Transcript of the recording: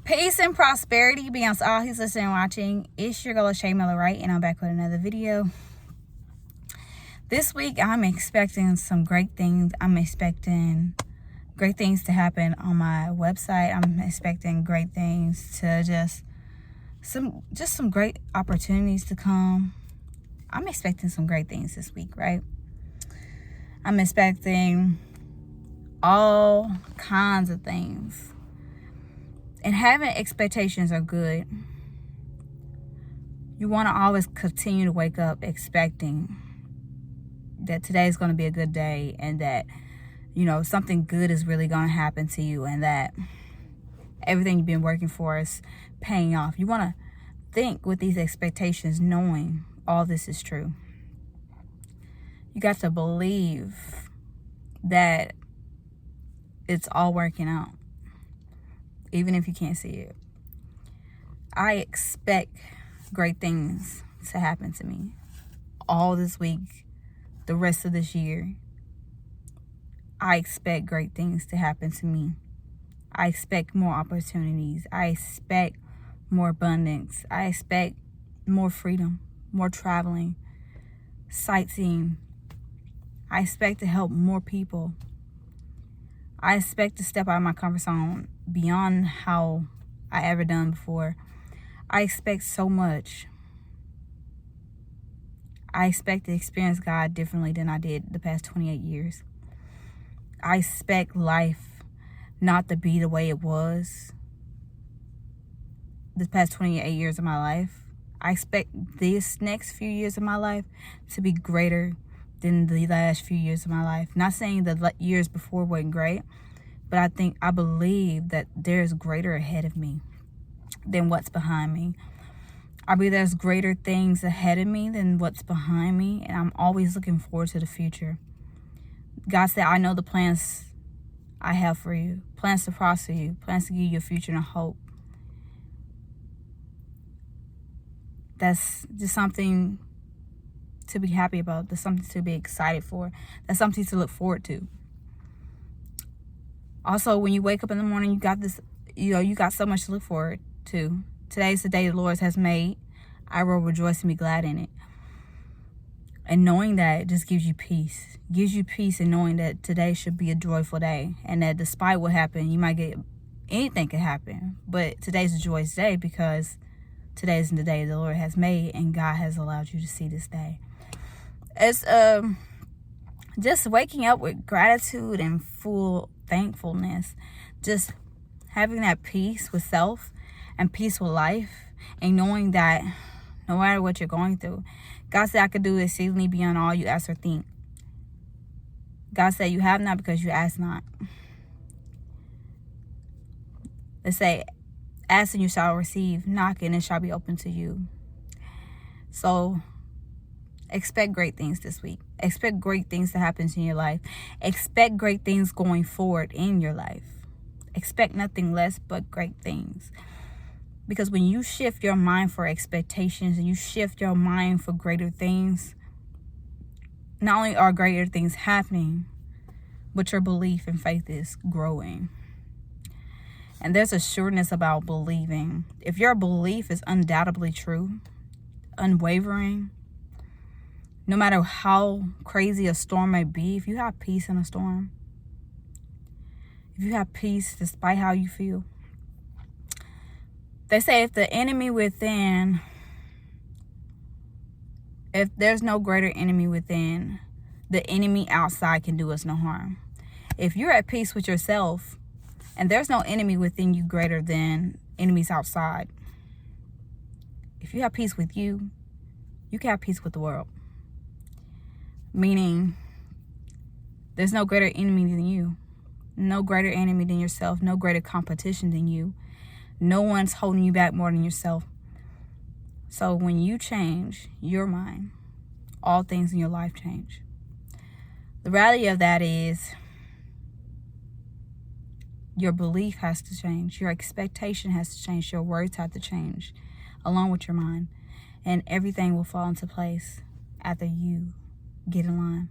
Peace and prosperity be unto all who's listening and watching. It's your girl, Shay Miller Wright, and I'm back with another video. This week, I'm expecting some great things. I'm expecting great things to happen on my website. I'm expecting great things to just some great opportunities to come. I'm expecting some great things this week, right? I'm expecting all kinds of things. And having expectations are good. You want to always continue to wake up expecting that today is going to be a good day, and that, something good is really going to happen to you, and that everything you've been working for is paying off. You want to think with these expectations, knowing all this is true. You got to believe that it's all working out, even if you can't see it. I expect great things to happen to me all this week, the rest of this year. I expect great things to happen to me. I expect more opportunities. I expect more abundance. I expect more freedom, more traveling, sightseeing. I expect to help more people. I expect to step out of my comfort zone beyond how I ever done before. I expect so much. I expect to experience God differently than I did the past 28 years. I expect life not to be the way it was the past 28 years of my life. I expect this next few years of my life to be greater than the last few years of my life. Not saying the years before weren't great, but I believe that there's greater ahead of me than what's behind me. I believe there's greater things ahead of me than what's behind me, and I'm always looking forward to the future. God said, I know the plans I have for you, plans to prosper you, plans to give you a future and a hope. That's just something to be happy about. That's something to be excited for. That's something to look forward to. Also, when you wake up in the morning, you got this, you got so much to look forward to. Today is the day the Lord has made. I will rejoice and be glad in it. And knowing that, it just gives you peace. It gives you peace in knowing that today should be a joyful day. And that despite what happened, anything could happen. But today's a joyous day because today is the day the Lord has made, and God has allowed you to see this day. It's just waking up with gratitude and full thankfulness. Just having that peace with self and peace with life, and knowing that no matter what you're going through, God said I could do exceedingly beyond all you ask or think. God said you have not because you ask not. Let's say, ask and you shall receive, knock and it shall be open to you. So expect great things this week. Expect great things to happen in your life. Expect great things going forward in your life. Expect nothing less but great things. Because when you shift your mind for expectations and you shift your mind for greater things, not only are greater things happening, but your belief and faith is growing. And there's a sureness about believing. If your belief is undoubtedly true, unwavering, no matter how crazy a storm may be, if you have peace in a storm, if you have peace despite how you feel, they say if there's no greater enemy within, the enemy outside can do us no harm. If you're at peace with yourself, and there's no enemy within you greater than enemies outside. If you have peace with you, you can have peace with the world. Meaning, there's no greater enemy than you. No greater enemy than yourself. No greater competition than you. No one's holding you back more than yourself. So when you change your mind, all things in your life change. The reality of that is your belief has to change. Your expectation has to change. Your words have to change along with your mind. And everything will fall into place after you get in line.